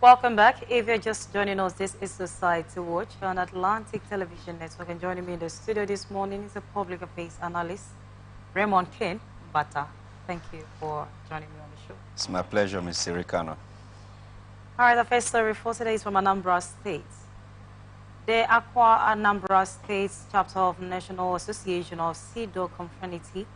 Welcome back. If you're just joining us, this is Society Watch on Atlantic Television Network. And joining me in the studio this morning is a public affairs analyst, Raymond Ken Bata. Thank you for joining me on the show. It's my pleasure, Ms. Sirikano. All right, the first story for today is from Anambra State. The Aqua Anambra State chapter of National Association of CEDAW Confraternity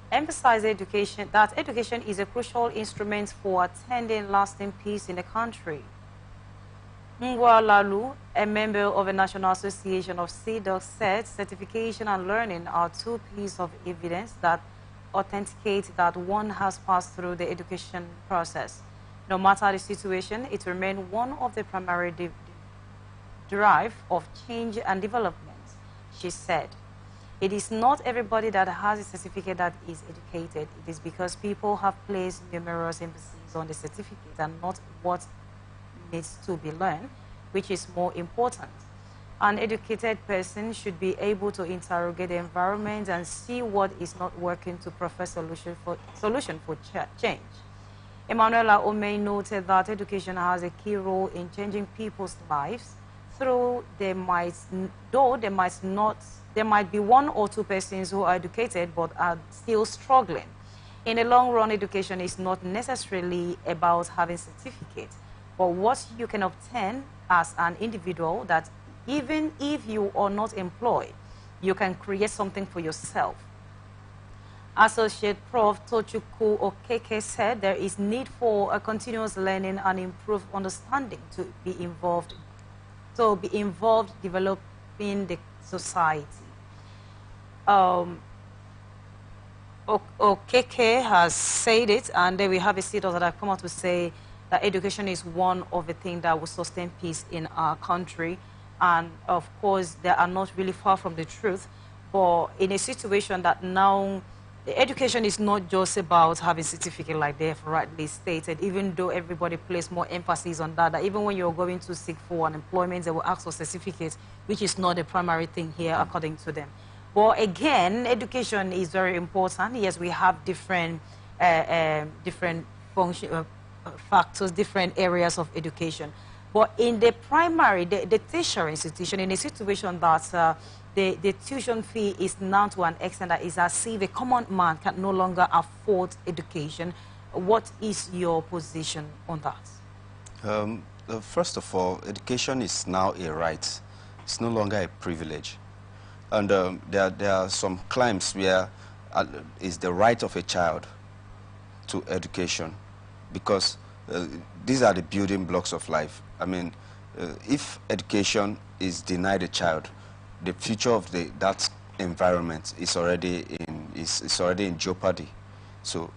emphasized that education is a crucial instrument for attaining lasting peace in the country. Ngwa Lalu, a member of the National Association of CEDAW, said certification and learning are two pieces of evidence that authenticate that one has passed through the education process. No matter the situation, it remains one of the primary drive of change and development, she said. It is not everybody that has a certificate that is educated. It is because people have placed numerous emphasis on the certificate and not what needs to be learned, which is more important. An educated person should be able to interrogate the environment and see what is not working to provide solution for change. Emanuela Omei noted that education has a key role in changing people's lives. Though there might be one or two persons who are educated but are still struggling. In the long run, education is not necessarily about having certificates, but what you can obtain as an individual, that even if you are not employed, you can create something for yourself. Associate Prof. Tochukwu Okeke said there is need for a continuous learning and improved understanding to be involved developing the society. Okeke has said it, and then we have a CEDAW that have come out to say that education is one of the things that will sustain peace in our country. And of course, they are not really far from the truth. But in a situation that now, the education is not just about having certificate like they have rightly stated, even though everybody places more emphasis on that even when you're going to seek for unemployment, they will ask for certificates, which is not the primary thing here, according to them. But again, education is very important. Yes, we have different factors, different areas of education. But in the primary, the tertiary institution, in a situation that the tuition fee is now to an extent that is as if a common man can no longer afford education. What is your position on that? First of all, education is now a right. It's no longer a privilege. And there are some claims where it's the right of a child to education, because these are the building blocks of life. I mean, if education is denied a child, the future of that environment is already in jeopardy. So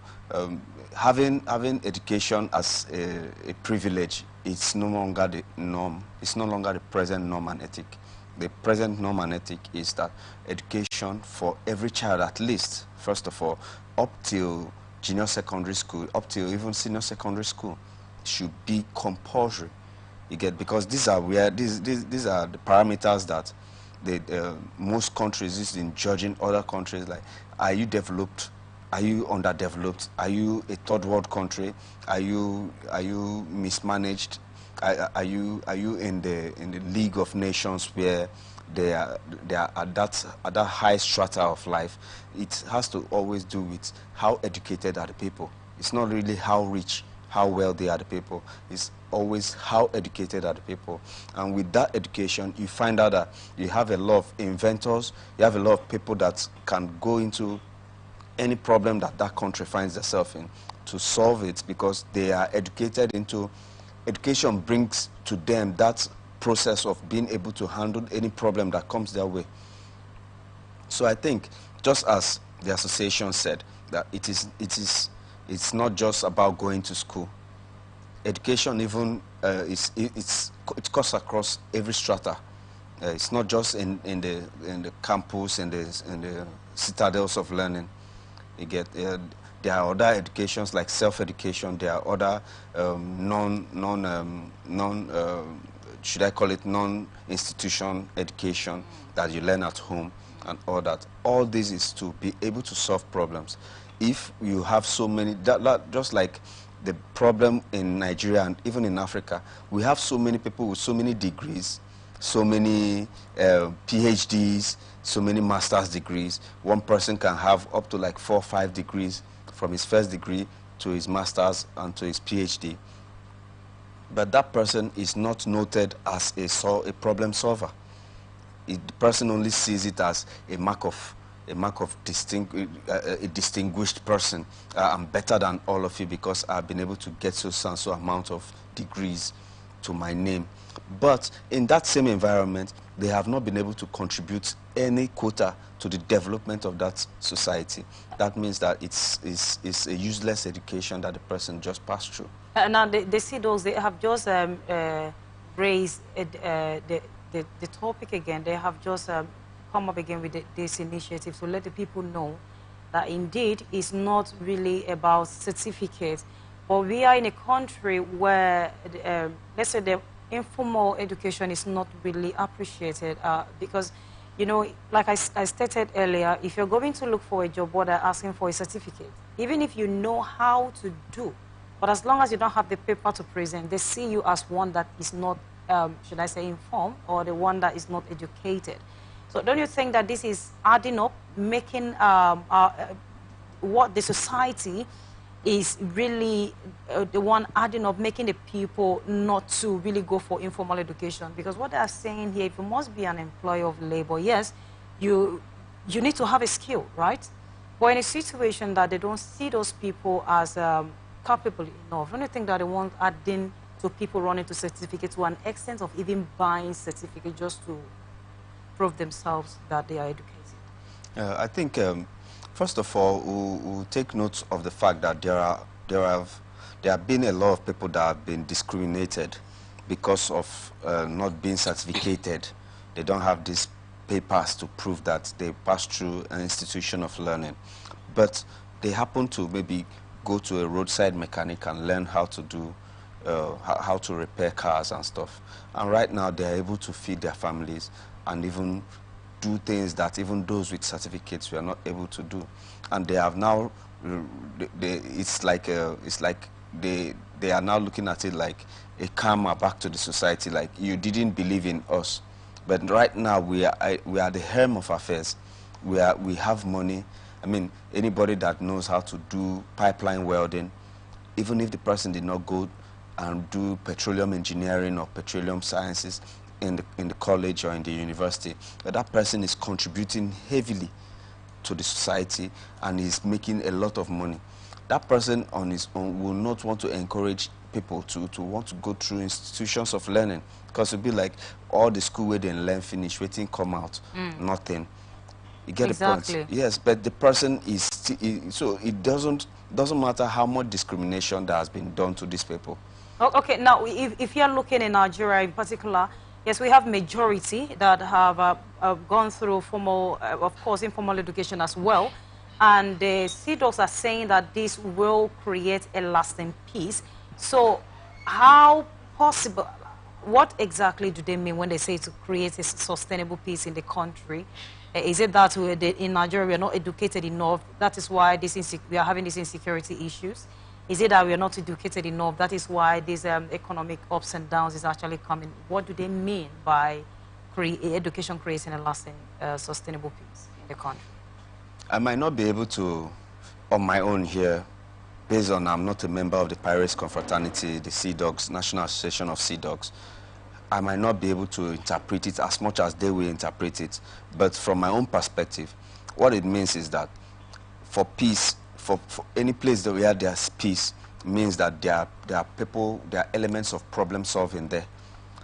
having education as a privilege, it's no longer the norm. It's no longer the present norm and ethic. The present norm and ethic is that education for every child, at least, first of all, up till junior secondary school, up till even senior secondary school, should be compulsory. You get, because these are the parameters that most countries use in judging other countries. Like, are you developed? Are you underdeveloped? Are you a third world country? Are you mismanaged? Are you in the League of Nations where they are at that high strata of life? It has to always do with how educated are the people. It's not really how rich, how wealthy are the people. It's always how educated are the people. And with that education, you find out that you have a lot of inventors, you have a lot of people that can go into any problem that country finds itself in to solve it, because they are educated into. Education brings to them that process of being able to handle any problem that comes their way. So I think, just as the association said, that it's not just about going to school. Education even it cuts across every strata. It's not just in the campus and in the citadels of learning. You get. There are other educations like self-education. There are other should I call it non-institution education that you learn at home and all that. All this is to be able to solve problems. If you have so many, just like the problem in Nigeria and even in Africa, we have so many people with so many degrees, so many PhDs, so many master's degrees. One person can have up to like 4 or 5 degrees, from his first degree to his master's and to his PhD. But that person is not noted as a problem solver. The person only sees it as a mark of a distinguished person. I'm better than all of you because I've been able to get so amount of degrees to my name. But in that same environment, they have not been able to contribute any quota to the development of that society. That means that it's a useless education that the person just passed through. Now, the CEDOs, they have just raised the topic again. They have just come up again with this initiative to let the people know that indeed it's not really about certificates, but we are in a country where, let's say, the informal education is not really appreciated because, you know, like I stated earlier, if you're going to look for a job, what they're asking for is a certificate, even if you know how to do. But as long as you don't have the paper to present, they see you as one that is not, should I say, informed, or the one that is not educated. So don't you think that this is adding up, making what the society is really the one adding up, making the people not to really go for informal education? Because what they are saying here, if you must be an employee of labor, yes, you need to have a skill, right? But in a situation that they don't see those people as capable enough, don't you think that they want adding to people running to certificates to an extent of even buying certificates just to prove themselves that they are educated? I think, first of all, we'll take note of the fact that there have been a lot of people that have been discriminated because of not being certificated. They don't have these papers to prove that they passed through an institution of learning. But they happen to maybe go to a roadside mechanic and learn how to do, how to repair cars and stuff. And right now they are able to feed their families and even do things that even those with certificates were not able to do. And they have now, it's like they are now looking at it like a karma back to the society, like you didn't believe in us. But right now we are the helm of affairs. We have money. I mean, anybody that knows how to do pipeline welding, even if the person did not go and do petroleum engineering or petroleum sciences in the college or in the university, but that person is contributing heavily to the society and is making a lot of money. That person on his own will not want to encourage people to want to go through institutions of learning, because it'll be like all the school where they learn finish, waiting come out, nothing. You get Exactly. the point? Yes, but the person is so it doesn't matter how much discrimination that has been done to these people. Okay, now if you're looking in Nigeria in particular, yes, we have majority that have gone through formal, of course, informal education as well. And the CEDOs are saying that this will create a lasting peace. So how possible, what exactly do they mean when they say to create a sustainable peace in the country? Is it that in Nigeria we are not educated enough? That is why we are having these insecurity issues? Is it that we are not educated enough? That is why these economic ups and downs is actually coming. What do they mean by education creating a lasting, sustainable peace in the country? I might not be able to, on my own here, based on I'm not a member of the Pirates Confraternity, the CEDOGs, National Association of CEDOGs. I might not be able to interpret it as much as they will interpret it. But from my own perspective, what it means is that for peace, for any place where there's peace, means that there are people, there are elements of problem solving there.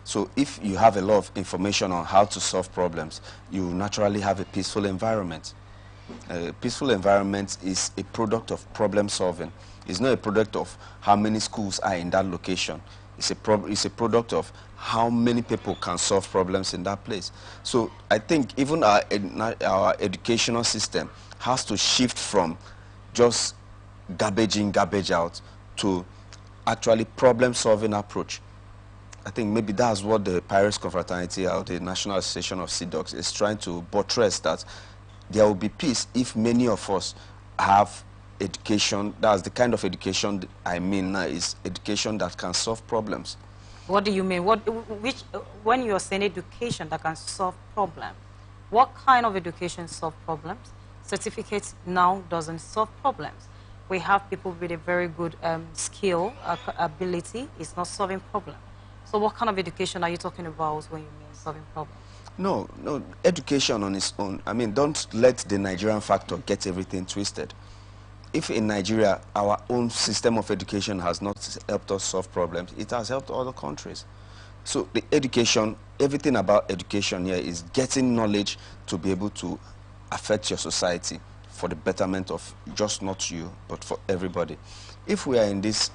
So if you have a lot of information on how to solve problems, you naturally have a peaceful environment. A peaceful environment is a product of problem solving. It's not a product of how many schools are in that location. It's a product of how many people can solve problems in that place. So I think even our educational system has to shift from just garbage in, garbage out to actually problem-solving approach. I think maybe that's what the Pirates Confraternity or the National Association of CEDOGs is trying to buttress, that there will be peace if many of us have education, that's the kind of education I mean now, is education that can solve problems. What do you mean? When you're saying education that can solve problems, what kind of education solve problems? Certificates now doesn't solve problems. We have people with a very good skill, ability. It's not solving problems. So what kind of education are you talking about when you mean solving problems? No, education on its own. I mean, don't let the Nigerian factor get everything twisted. If in Nigeria, our own system of education has not helped us solve problems, it has helped other countries. So the education, everything about education here is getting knowledge to be able to affect your society for the betterment of just not you, but for everybody. If we are in this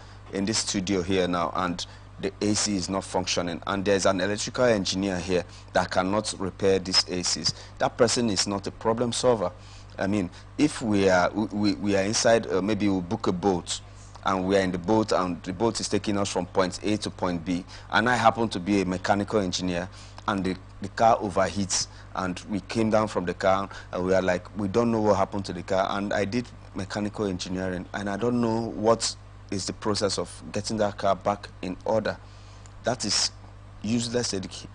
studio here now and the AC is not functioning and there's an electrical engineer here that cannot repair these ACs, that person is not a problem solver. I mean, if we are inside, maybe we'll book a boat and we are in the boat and the boat is taking us from point A to point B, and I happen to be a mechanical engineer and the car overheats and we came down from the car and we are like, we don't know what happened to the car, and I did mechanical engineering and I don't know what is the process of getting that car back in order. That is useless education,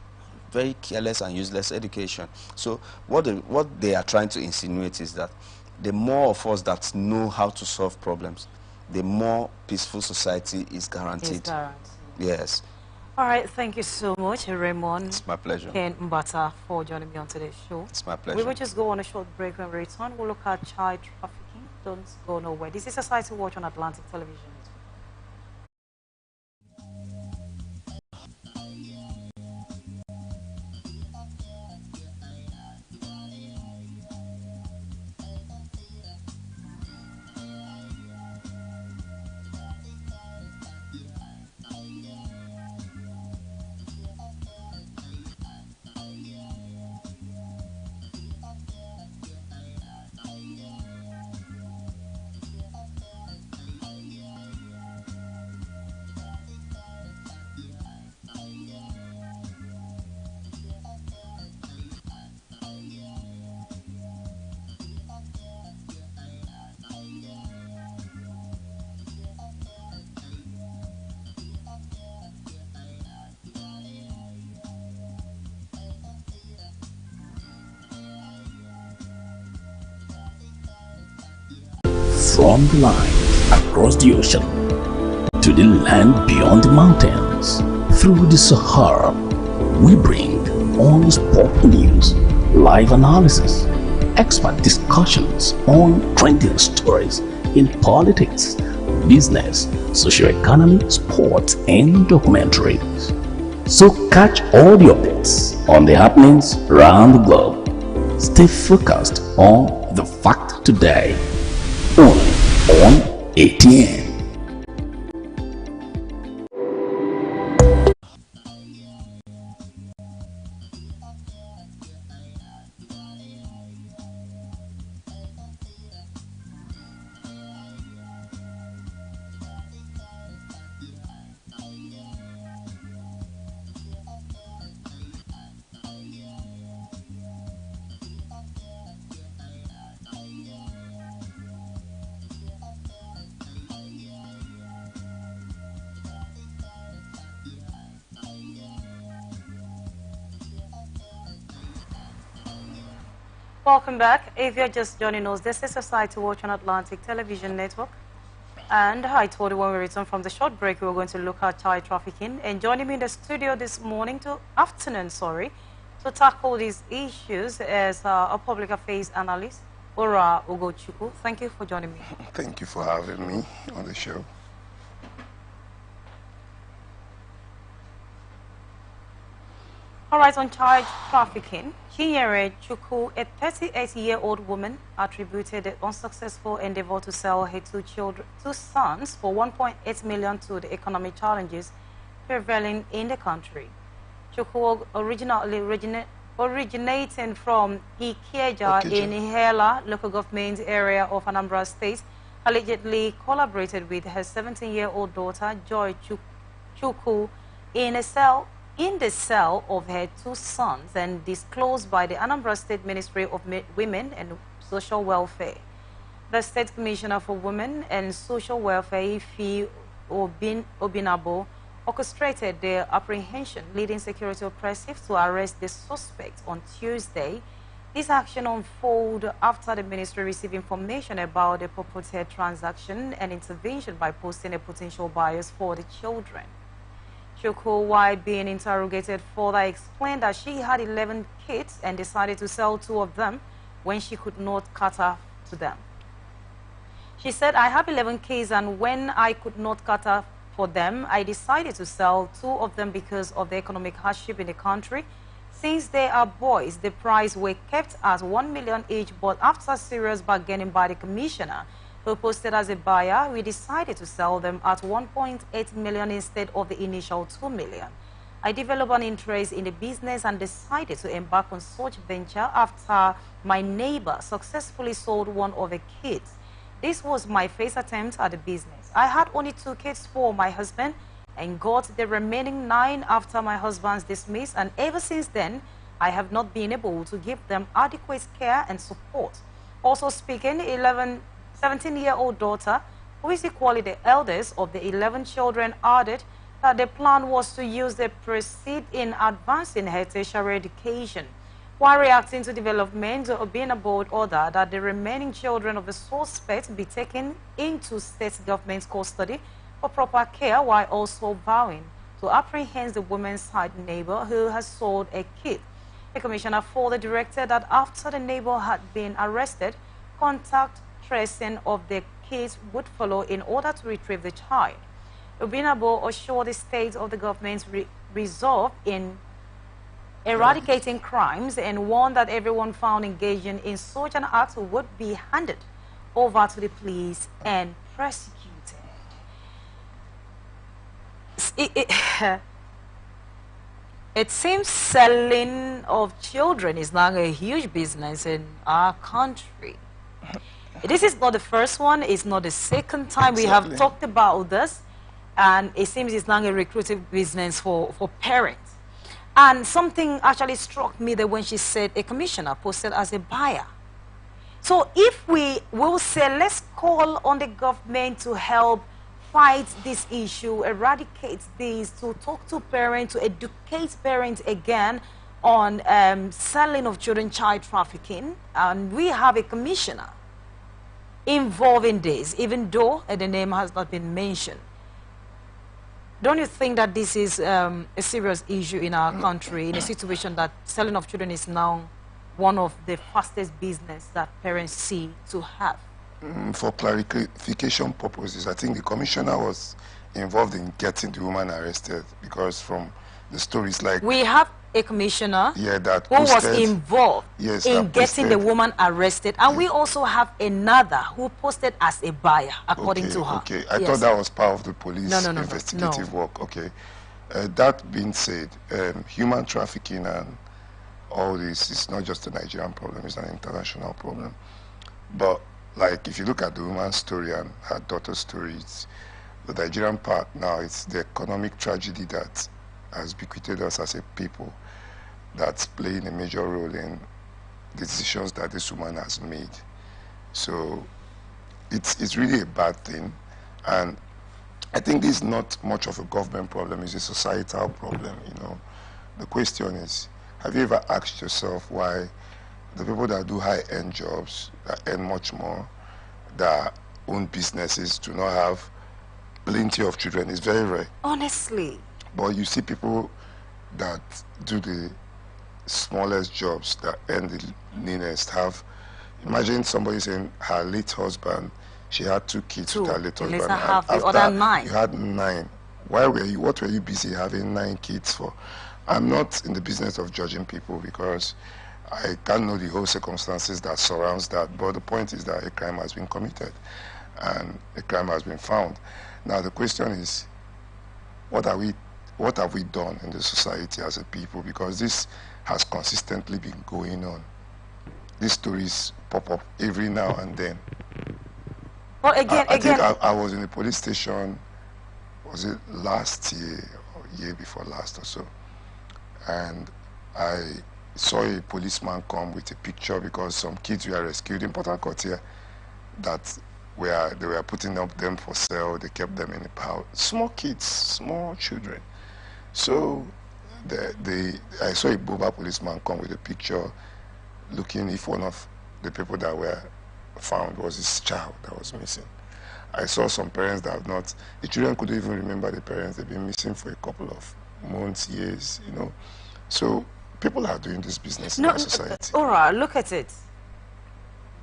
very careless and useless education. So what they are trying to insinuate is that the more of us that know how to solve problems, the more peaceful society is guaranteed. It's guaranteed. Yes. All right, thank you so much, Raymond. It's my pleasure. Ken Mbata, for joining me on today's show. It's my pleasure. We will just go on a short break. When we return, we'll look at child trafficking. Don't go nowhere. This is Society Watch on Atlantic Television. From the line across the ocean to the land beyond the mountains, through the Sahara, we bring on-the-spot news, live analysis, expert discussions on trending stories in politics, business, socio-economy, sports, and documentaries. So catch all the updates on the happenings around the globe. Stay focused on the fact today. Only on ATN. Welcome back. If you're just joining us, this is Society Watch on Atlantic Television Network. And I told you when we return from the short break, we were going to look at child trafficking. And joining me in the studio this afternoon, to tackle these issues is a public affairs analyst, Ora Ugochukwu. Thank you for joining me. Thank you for having me on the show. All right, on child trafficking, Chinyere Chukwu, a 38-year-old woman, attributed the unsuccessful endeavor to sell her two sons for 1.8 million to the economic challenges prevailing in the country. Chukwu, originating from Ikeja in Ihela local government area of Anambra State, allegedly collaborated with her 17-year-old daughter, Joy Chukwu, in the sale of her two sons and disclosed by the Anambra State Ministry of Women and Social Welfare. The State Commissioner for Women and Social Welfare, Ifi Obinabo, orchestrated the apprehension, leading security operatives to arrest the suspect on Tuesday. This action unfolded after the ministry received information about the purported transaction and intervention by posting a potential buyers for the children. Choko, while being interrogated further, explained that she had 11 kids and decided to sell 2 of them when she could not cater to them. She said, I have 11 kids, and when I could not cater for them, I decided to sell 2 of them because of the economic hardship in the country. Since they are boys, the price were kept at 1 million each, but after serious bargaining by the commissioner, who posted as a buyer, we decided to sell them at 1.8 million instead of the initial 2 million. I developed an interest in the business and decided to embark on such venture after my neighbor successfully sold 1 of the kids. This was my first attempt at the business. I had only 2 kids for my husband and got the remaining 9 after my husband's dismiss, and ever since then, I have not been able to give them adequate care and support. Also speaking, 17-year-old daughter, who is equally the eldest of the 11 children, added that the plan was to use the proceeds in advancing her tertiary education. While reacting to development, Obinabo ordered that the remaining children of the suspect be taken into state government custody for proper care, while also vowing to apprehend the woman's side neighbor who has sold a kid. The commissioner further directed that after the neighbor had been arrested, contact tracing of the kids would follow in order to retrieve the child. Obinabo assured the state of the government's resolve in eradicating crimes and warned that everyone found engaging in such an act would be handed over to the police and prosecuted. It seems selling of children is now a huge business in our country. This is not the first one, it's not the second time we have talked about this, and it seems it's now a lucrative business for parents. And something actually struck me that when she said a commissioner posted as a buyer. So if we will say, let's call on the government to help fight this issue, eradicate this, to talk to parents, to educate parents again on selling of children, child trafficking, and we have a commissioner involved in this, even though the name has not been mentioned. Don't you think that this is a serious issue in our country, in a situation that selling of children is now one of the fastest business that parents see to have? For clarification purposes, I think the commissioner was involved in getting the woman arrested, because from the stories like... We have a commissioner that who was involved in getting the woman arrested, and we also have another who posted as a buyer, according to her. Okay, I thought that was part of the police investigative work. Okay. That being said, human trafficking and all this is not just a Nigerian problem, it's an international problem. But like, if you look at the woman's story and her daughter's story, it's the Nigerian part now, it's the economic tragedy that has bequeathed us as a people that's playing a major role in the decisions that this woman has made. So it's really a bad thing. And I think this is not much of a government problem, it's a societal problem, you know. The question is, have you ever asked yourself why the people that do high-end jobs, that earn much more, that own businesses, do not have plenty of children? It's very rare. Honestly. But you see people that do the smallest jobs, that earn the leanest, have... Imagine somebody saying her late husband, she had 2 kids with her late husband. Have the other 9. You had 9. Why were you? What were you busy having 9 kids for? I'm not in the business of judging people, because I can't know the whole circumstances that surrounds that. But the point is that a crime has been committed and a crime has been found. Now the question is, what have we done in the society as a people? Because this has consistently been going on. These stories pop up every now and then. Well, I think I was in a police station, was it last year or year before last or so, and I saw a policeman come with a picture because some kids were rescued in Port Harcourt here. that they were putting up them for sale. They kept them in the power. Small kids, small children. So I saw a Boba policeman come with a picture looking if one of the people that were found was his child that was missing. I saw some parents that have not, the children couldn't even remember the parents. They've been missing for a couple of months, years, you know. So people are doing this business in our society. All right, look at it.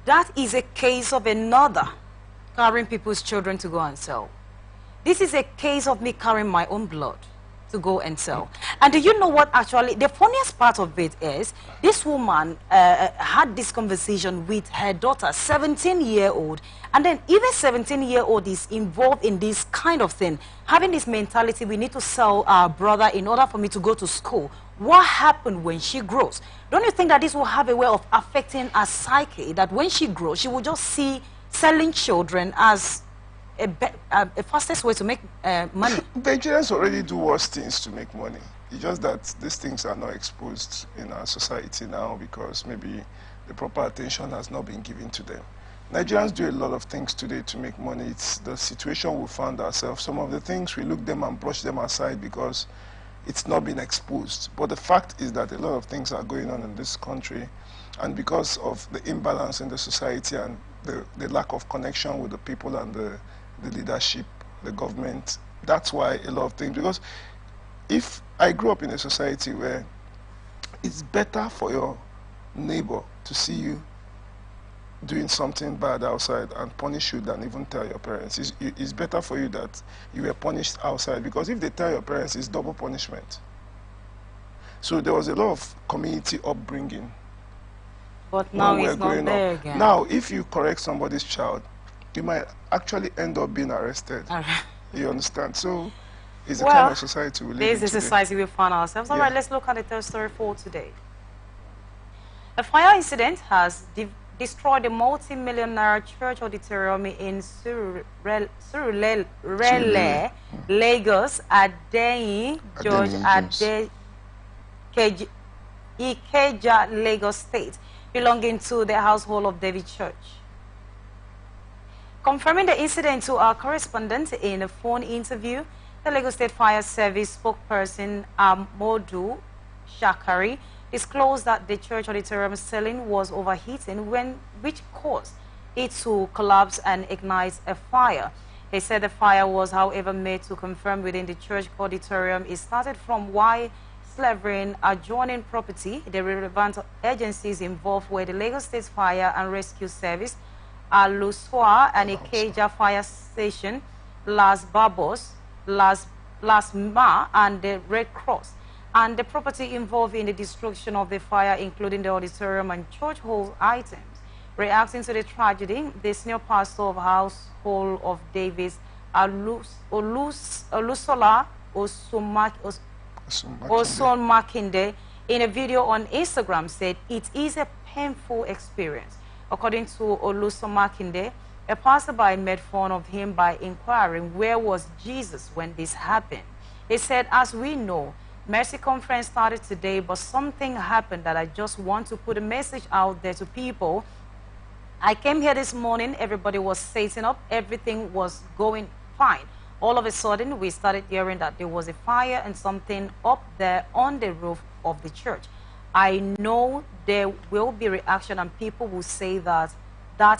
That is a case of another carrying people's children to go and sell. This is a case of me carrying my own blood to go and sell. And do you know what actually, the funniest part of it is, this woman had this conversation with her daughter, 17-year-old, and then even 17-year-old is involved in this kind of thing, having this mentality, we need to sell our brother in order for me to go to school. What happened when she grows? Don't you think that this will have a way of affecting her psyche, that when she grows, she will just see selling children as a fastest way to make money? Nigerians already do worse things to make money. It's just that these things are not exposed in our society now because maybe the proper attention has not been given to them. Nigerians do a lot of things today to make money. It's the situation we found ourselves. Some of the things we look them and brush them aside because it's not been exposed. But the fact is that a lot of things are going on in this country, and because of the imbalance in the society and the lack of connection with the people and the leadership, the government, that's why a lot of things, because if I grew up in a society where it's better for your neighbor to see you doing something bad outside and punish you than even tell your parents. It's better for you that you were punished outside, because if they tell your parents, it's double punishment. So there was a lot of community upbringing. But now it's not there again. Now, if you correct somebody's child, you might actually end up being arrested. You understand? So it's the kind of society we live in today. This is the society we find ourselves. All right, let's look at the third story for today. A fire incident has destroyed a multi-million-naira church auditorium in Surulere, Lagos. Adeyin George Ikeja, Lagos State, belonging to the household of David Church. Confirming the incident to our correspondent in a phone interview, the Lagos State Fire Service spokesperson Amodu Shakari disclosed that the church auditorium ceiling was overheating, which caused it to collapse and ignite a fire. They said the fire was, however, made to confirm within the church auditorium. It started from Y slavering adjoining property. The relevant agencies involved were the Lagos State Fire and Rescue Service, Aluswa and Ikeja Fire Station, Las Babos, Las Ma, and the Red Cross. And the property involved in the destruction of the fire, including the auditorium and church hall items. Reacting to the tragedy, the senior pastor of Household of Davis, Olusola Osomakinde, in a video on Instagram, said it is a painful experience. According to Olusomakinde, a passerby made fun of him by inquiring where was Jesus when this happened. He said, as we know, Mercy Conference started today, but something happened that I just want to put a message out there to people. I came here this morning, everybody was setting up, everything was going fine. All of a sudden, we started hearing that there was a fire and something up there on the roof of the church. I know there will be reaction and people will say that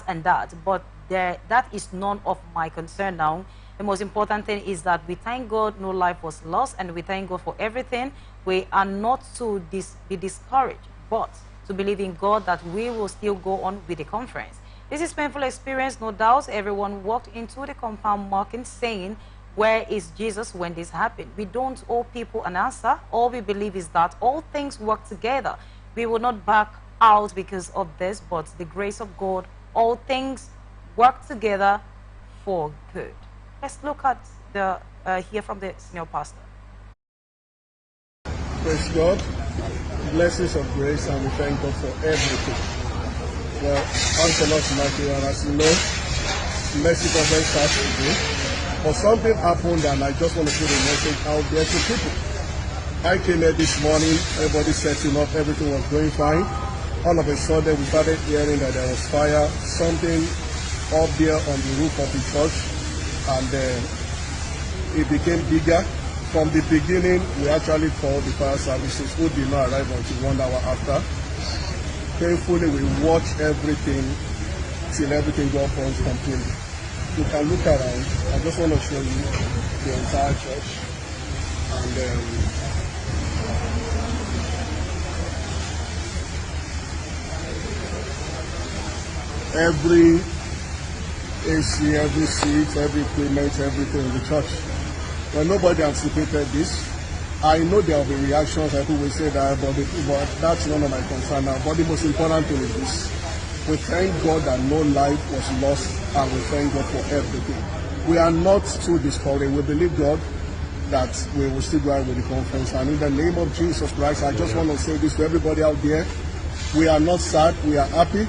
and that, but that is none of my concern now. The most important thing is that we thank God no life was lost, and we thank God for everything. We are not to be discouraged, but to believe in God that we will still go on with the conference. This is painful experience, no doubt. Everyone walked into the compound mocking, saying, where is Jesus when this happened? We don't owe people an answer. All we believe is that all things work together. We will not back out because of this, but the grace of God, all things work together for good. Let's look at hear from the senior pastor. Praise God, blessings of grace, and we thank God for everything. Well, thanks a lot to Nigeria, and as you know, Mercy Conference starts today. But something happened, and I just want to put a message out there to people. I came here this morning, everybody setting up, everything was going fine. All of a sudden, we started hearing that there was fire, something up there on the roof of the church, and it became bigger. From the beginning, we actually called the fire services, who did not arrive until 1 hour after. Painfully, we watched everything till everything got burned completely. You can look around. I just want to show you the entire church. And every AC, every seat, every equipment, everything in the church. Well, nobody anticipated this. I know there will be reactions, people will say that, but that's none of my concern now. But the most important thing is this. We thank God that no life was lost, and we thank God for everything. We are not too discouraged. We believe God that we will still go out with the conference. And in the name of Jesus Christ, I just want to say this to everybody out there. We are not sad, we are happy.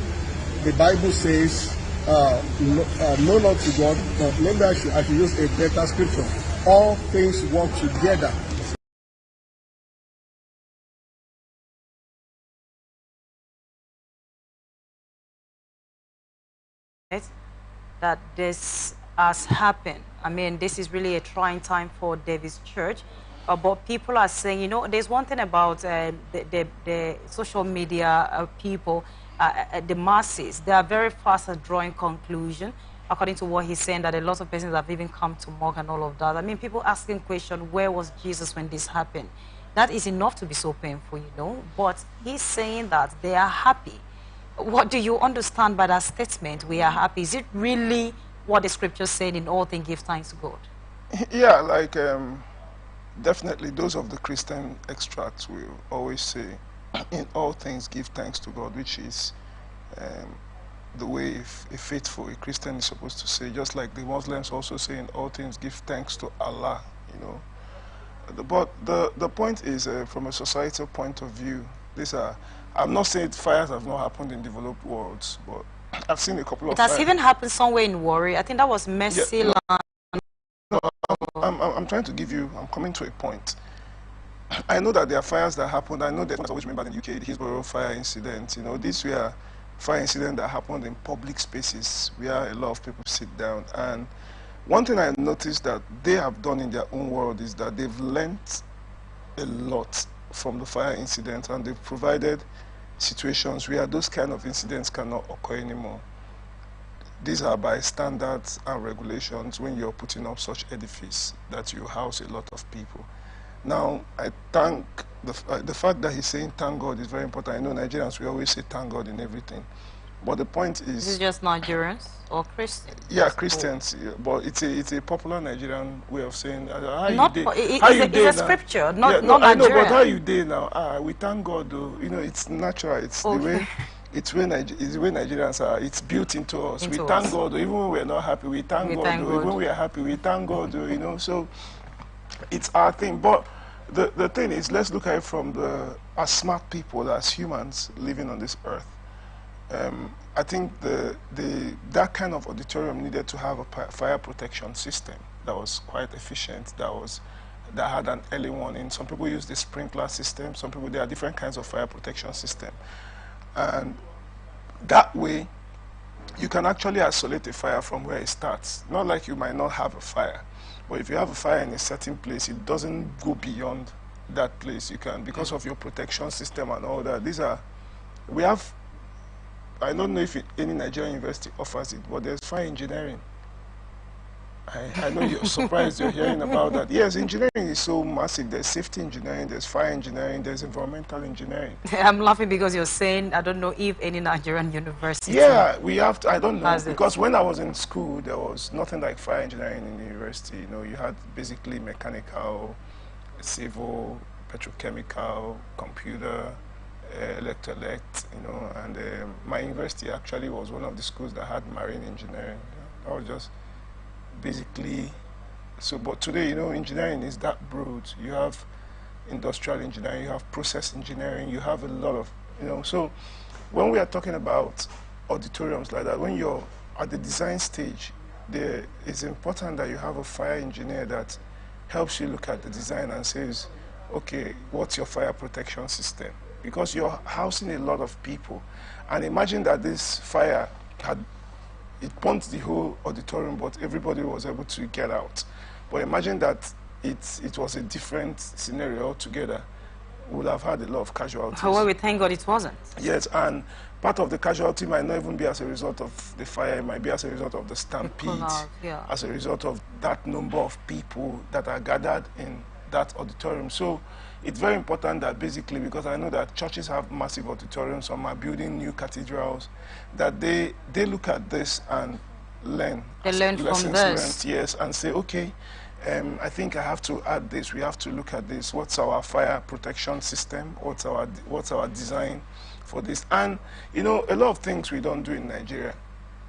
The Bible says, no not to God, but maybe I should use a better scripture. All things work together. That this has happened. I mean, this is really a trying time for Davis Church. But people are saying, you know, there's one thing about the social media people, the masses, they are very fast at drawing conclusion. According to what he's saying, that a lot of persons have even come to mock and all of that. I mean, people asking question, where was Jesus when this happened? That is enough to be so painful, you know. But he's saying that they are happy. What do you understand by that statement, we are happy? Is it really what the scripture said, in all things give thanks to God? Yeah, like definitely those of the Christian extracts will always say, in all things give thanks to God, which is the way a faithful, a Christian is supposed to say, just like the Muslims also say, in all things give thanks to Allah, you know. But the point is, from a societal point of view, I'm not saying fires have not happened in developed worlds, but I've seen a couple of fires. It has even happened somewhere in Warri. I think that was Mercy Land. No, I'm trying to give you, I'm coming to a point. I know that there are fires that happened. I know that I always remember in the UK, the Hillsborough fire incident. You know, these were fire incidents that happened in public spaces where a lot of people sit down. And one thing I noticed that they have done in their own world is that they've learnt a lot from the fire incident, and they've provided situations where those kind of incidents cannot occur anymore. These are by standards and regulations when you're putting up such edifice that you house a lot of people. Now, I thank the fact that he's saying thank God is very important. I know Nigerians, we always say thank God in everything. But the point is... Is it just Nigerians or Christians? Yeah, Christians. Yeah, but it's a popular Nigerian way of saying, how not, you doing? It's a scripture, not Nigerian. I know, but how you doing now? We thank God, though. You know, it's natural. It's the way... It's the way Nigerians are. It's built into us. We thank God, though. Even when we're not happy, we thank God, though. Even when we are happy, we thank God, though. You know, so it's our thing. But the thing is, let's look at it from as smart people, as humans living on this earth. I think that kind of auditorium needed to have a fire protection system that was quite efficient, that had an early warning. Some people use the sprinkler system. Some people, there are different kinds of fire protection system. And that way, you can actually isolate a fire from where it starts. Not like you might not have a fire, but if you have a fire in a certain place, it doesn't go beyond that place. You can, because of your protection system and all that. We have, I don't know if any Nigerian university offers it, but there's fire engineering. I know you're surprised you're hearing about that. Yes, engineering is so massive. There's safety engineering, there's fire engineering, there's environmental engineering. I'm laughing because you're saying, I don't know if any Nigerian university... Yeah, we have to, I don't know, because when I was in school, there was nothing like fire engineering in the university. You know, you had basically mechanical, civil, petrochemical, computer, electro-elect, you know, and my university actually was one of the schools that had marine engineering. I was just... basically, so, but today, you know, engineering is that broad. You have industrial engineering, you have process engineering, you have a lot of, you know, so when we are talking about auditoriums like that, when you're at the design stage, it's important that you have a fire engineer that helps you look at the design and says, okay, what's your fire protection system? Because you're housing a lot of people. And imagine that this fire had it pumped the whole auditorium, but everybody was able to get out. But imagine that it was a different scenario altogether. We would have had a lot of casualties. However, thank God it wasn't. Yes, and part of the casualty might not even be as a result of the fire. It might be as a result of the stampede, as a result of that number of people that are gathered in that auditorium. So it's very important that basically, because I know that churches have massive auditoriums, some are building new cathedrals, that they look at this and learn. They learn from this. Yes, and say, okay, I think I have to add this. We have to look at this. What's our fire protection system? What's our design for this? And you know, a lot of things we don't do in Nigeria.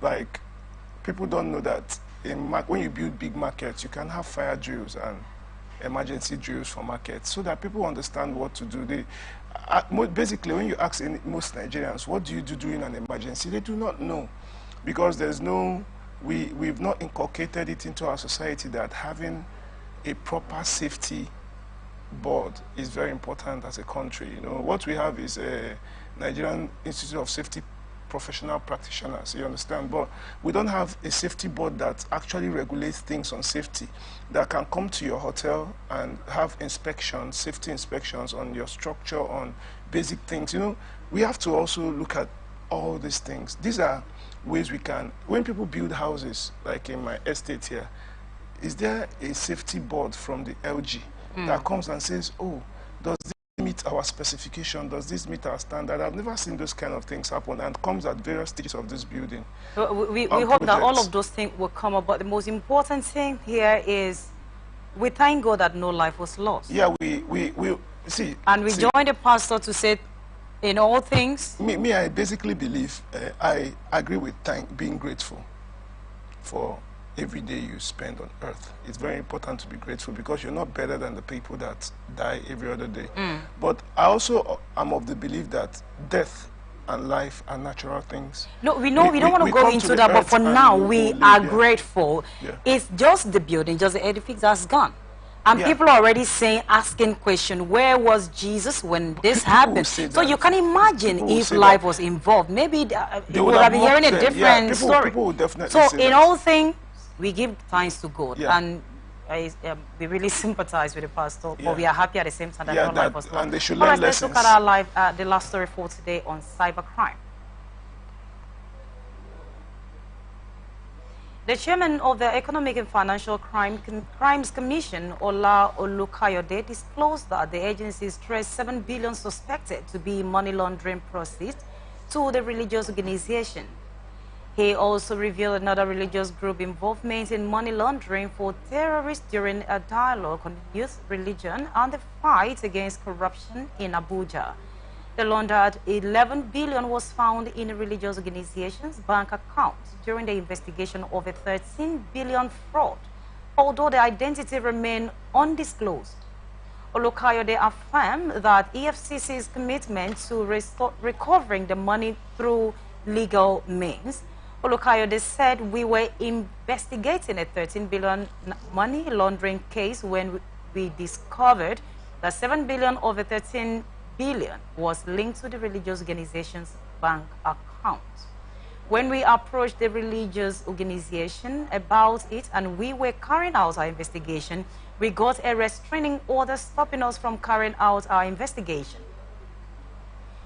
Like, people don't know that when you build big markets, you can have fire drills and emergency drills for markets, so that people understand what to do. Basically, when you ask most Nigerians, what do you do during an emergency? They do not know, because there's no. We've not inculcated it into our society that having a proper safety board is very important as a country. You know, what we have is a Nigerian Institute of Safety Professional Practitioners, you understand? But we don't have a safety board that actually regulates things on safety, that can come to your hotel and have inspections, safety inspections on your structure, on basic things. You know, we have to also look at all these things. These are ways we can, when people build houses, like in my estate here, is there a safety board from the LG that comes and says, oh, does this meet our specification? Does this meet our standard? I've never seen those kind of things happen, and comes at various stages of this building. We hope that all of those things will come up, but the most important thing here is we thank God that no life was lost. Yeah, we see. And we join the pastor to say, in all things. I basically believe, I agree with being grateful for every day you spend on earth. It's very important to be grateful, because you're not better than the people that die every other day. But I also am of the belief that death and life are natural things. No, we don't want to go into that, but for now we are grateful. It's just the building, just the edifice that's gone. And people are already asking question, where was Jesus when this happened? So you can imagine if life was involved. Maybe they would have been hearing a different story. People would definitely so say in that. all things, we give thanks to God. And we really sympathize with the pastor, but we are happy at the same time that no life was lost. And they should learn let's look at our the last story for today on cybercrime. The chairman of the Economic and Financial Crimes Commission, Ola Olukayode, disclosed that the agency traced 7 billion suspected to be money laundering proceeds to the religious organization. He also revealed another religious group involvement in money laundering for terrorists during a dialogue on youth, religion, and the fight against corruption in Abuja. The laundered 11 billion was found in a religious organization's bank accounts during the investigation of a 13 billion fraud, although the identity remained undisclosed. Olukayode affirmed that EFCC's commitment to recovering the money through legal means. Olukayode said, we were investigating a 13 billion money laundering case when we discovered that 7 billion of the 13 billion was linked to the religious organization's bank accounts. When we approached the religious organization about it and we were carrying out our investigation, we got a restraining order stopping us from carrying out our investigation.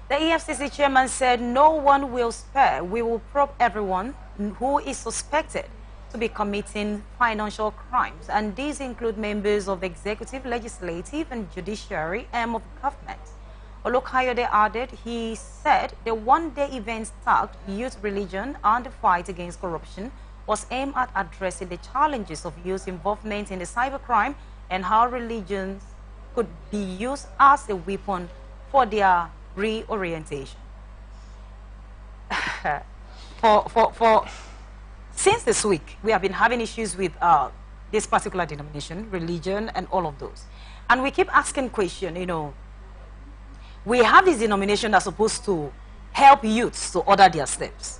The EFCC chairman said, no one will spare. We will probe everyone who is suspected to be committing financial crimes, and these include members of the executive, legislative, and judiciary arm of government. Olukayode added, he said the one-day event tagged Youth, Religion, and the Fight Against Corruption was aimed at addressing the challenges of youth involvement in the cybercrime and how religions could be used as a weapon for their reorientation. Since this week, we have been having issues with this particular denomination, religion, and all of those. And we keep asking questions, you know, we have this denomination that's supposed to help youths to order their steps.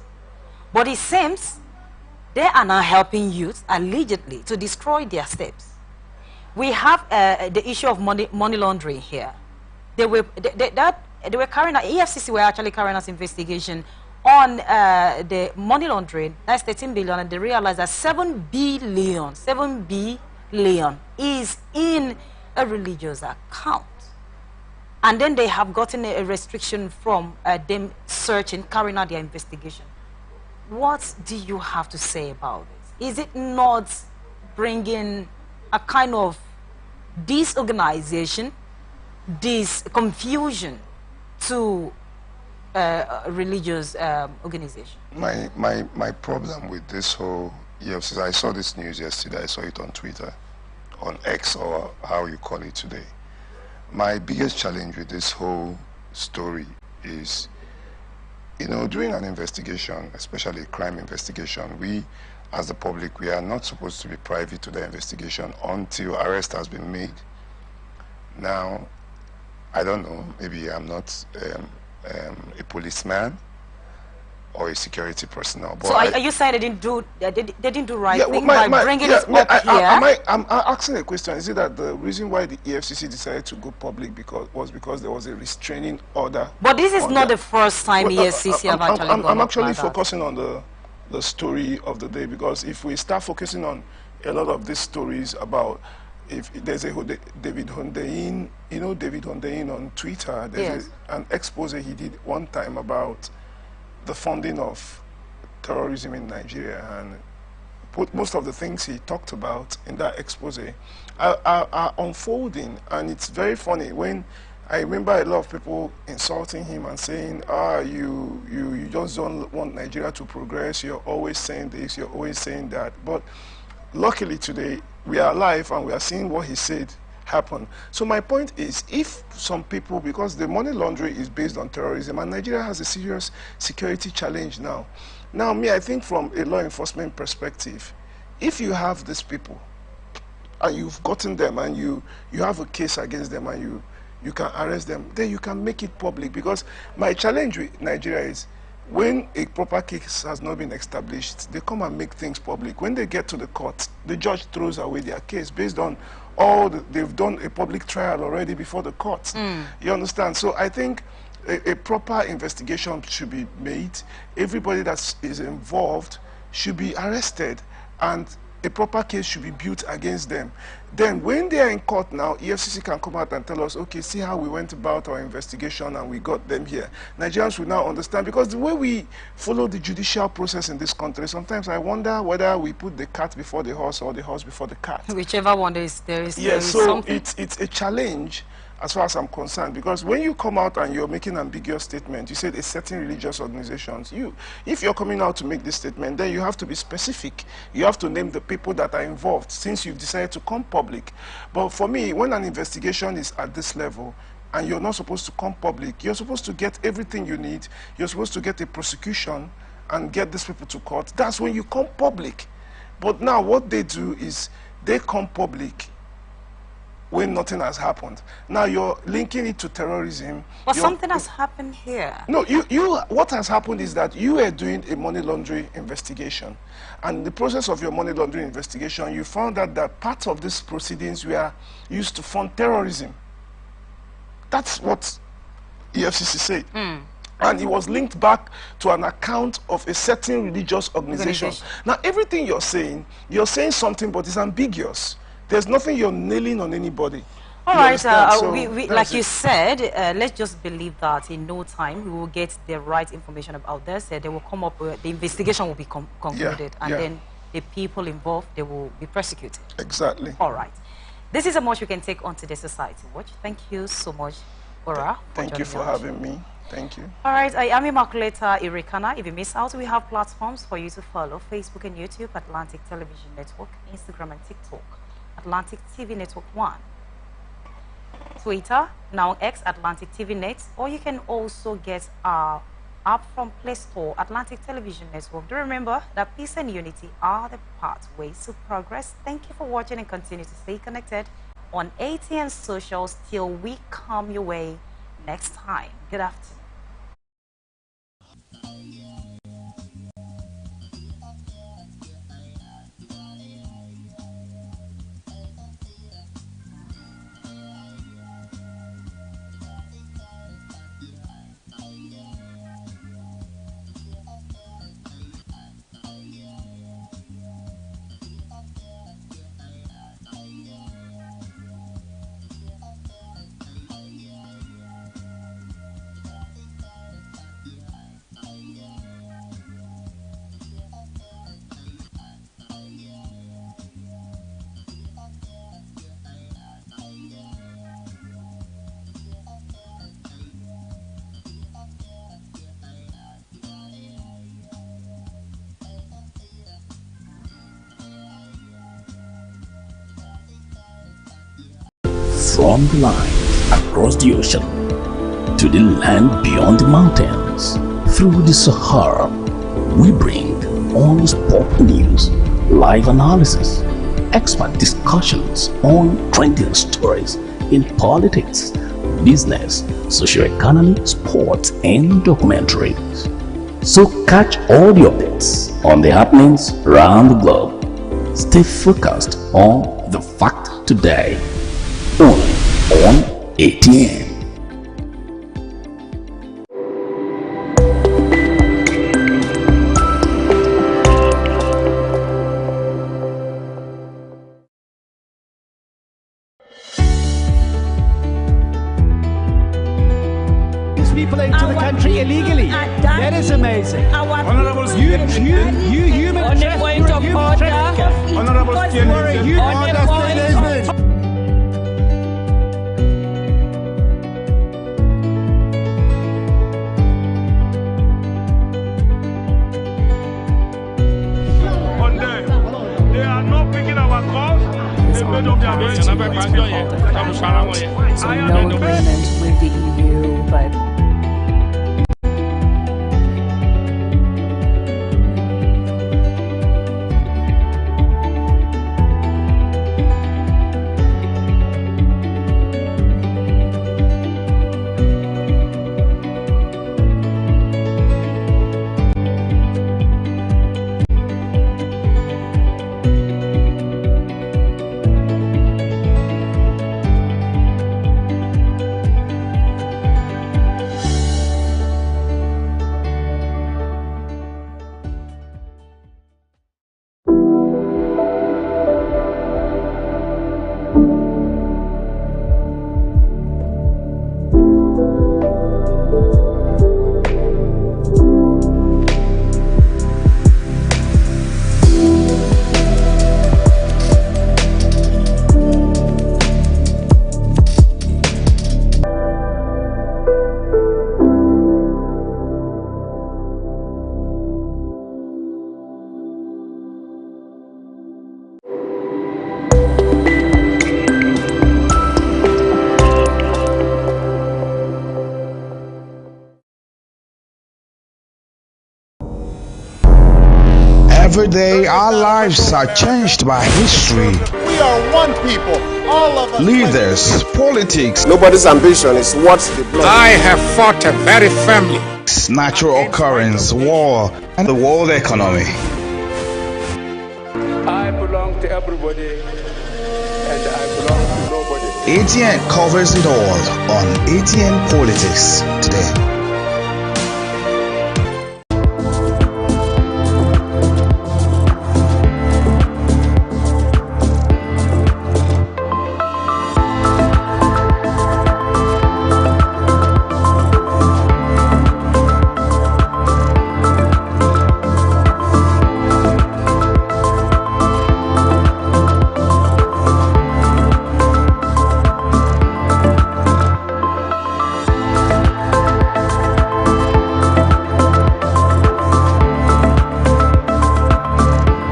But it seems they are now helping youths allegedly to destroy their steps. We have the issue of money laundering here. They were carrying out, EFCC were actually carrying out investigation on the money laundering, that's 13 billion, and they realize that 7 billion is in a religious account. And then they have gotten a restriction from them carrying out their investigation. What do you have to say about this? Is it not bringing a kind of disorganization, this confusion to religious organization? My problem with this whole EFCC, I saw this news yesterday, I saw it on Twitter, on X, or how you call it today. My biggest challenge with this whole story is, you know, during an investigation, especially a crime investigation, we, as the public, we are not supposed to be privy to the investigation until arrest has been made. Now, I don't know, maybe I'm not a policeman or a security personnel. But so are you saying they didn't do right thing by bringing it up here? I'm asking a question. Is it that the reason why the EFCC decided to go public was because there was a restraining order? But this is not the first time EFCC have actually gone I'm up actually like that. focusing on the story of the day, because if we start focusing on a lot of these stories about, if there's a David Hundeyin, you know David Hundeyin on Twitter, there's an expose he did one time about the funding of terrorism in Nigeria, and most of the things he talked about in that expose are unfolding, and it's very funny when I remember a lot of people insulting him and saying, you just don't want Nigeria to progress, you're always saying this, you're always saying that. But luckily today, we are alive and we are seeing what he said happen. So my point is, if some people, because the money laundering is based on terrorism, and Nigeria has a serious security challenge now. Now, I think from a law enforcement perspective, if you have these people, and you've gotten them, and you have a case against them, and you can arrest them, then you can make it public. Because my challenge with Nigeria is, when a proper case has not been established, they come and make things public. When they get to the court, the judge throws away their case based on they've done a public trial already before the court. You understand? So I think a proper investigation should be made. Everybody that is involved should be arrested, and a proper case should be built against them. Then when they are in court now, EFCC can come out and tell us, okay, see how we went about our investigation and we got them here. Nigerians will now understand, because the way we follow the judicial process in this country, sometimes I wonder whether we put the cat before the horse or the horse before the cat. Whichever one there is so something. It's a challenge as far as I'm concerned, because when you come out and you're making an ambiguous statement, you said a certain religious organizations, if you're coming out to make this statement, then you have to be specific. You have to name the people that are involved, since you've decided to come public. But for me, when an investigation is at this level, and you're not supposed to come public, you're supposed to get everything you need, you're supposed to get a prosecution and get these people to court. That's when you come public. But now what they do is they come public when nothing has happened. Now you're linking it to terrorism. But something has happened here. No, what has happened is that you are doing a money laundering investigation. And in the process of your money laundering investigation, you found out that part of these proceedings were used to fund terrorism. That's what EFCC said. And it was linked back to an account of a certain religious organization. Now, everything you're saying something, but it's ambiguous. There's nothing you're nailing on anybody. All right, so like you said, let's just believe that in no time we will get the right information about this. They will come up with, the investigation will be concluded, and then the people involved, they will be prosecuted. Exactly. All right. This is how much we can take on Today's Society Watch. Thank you so much, Ora. Thank you for having me. Thank you. All right, I am Immaculata Irikana. If you miss out, we have platforms for you to follow: Facebook and YouTube, Atlantic Television Network, Instagram and TikTok, Atlantic TV Network 1. Twitter, now X, Atlantic TV Net, or you can also get our app from Play Store, Atlantic Television Network. Do remember that peace and unity are the pathways to progress. Thank you for watching, and continue to stay connected on ATN Socials till we come your way next time. Good afternoon. from the line across the ocean to the land beyond the mountains, through the Sahara, we bring on-spot news, live analysis, expert discussions on trending stories in politics, business, socio-economy, sports, and documentaries. So catch all the updates on the happenings around the globe. Stay focused on the fact today, only on ATN. People into the country illegally. That is amazing. Honorable you human trafficker. Honorable they are not picking our calls. They made up their minds. So no agreement with the EU, but every day our lives are changed by history. We are one people, all of us. Leaders, politics. Nobody's ambition is what's the blood. I have fought a very firmly. Natural occurrence, war, and the world economy. I belong to everybody and I belong to nobody. ATN covers it all on ATN Politics today.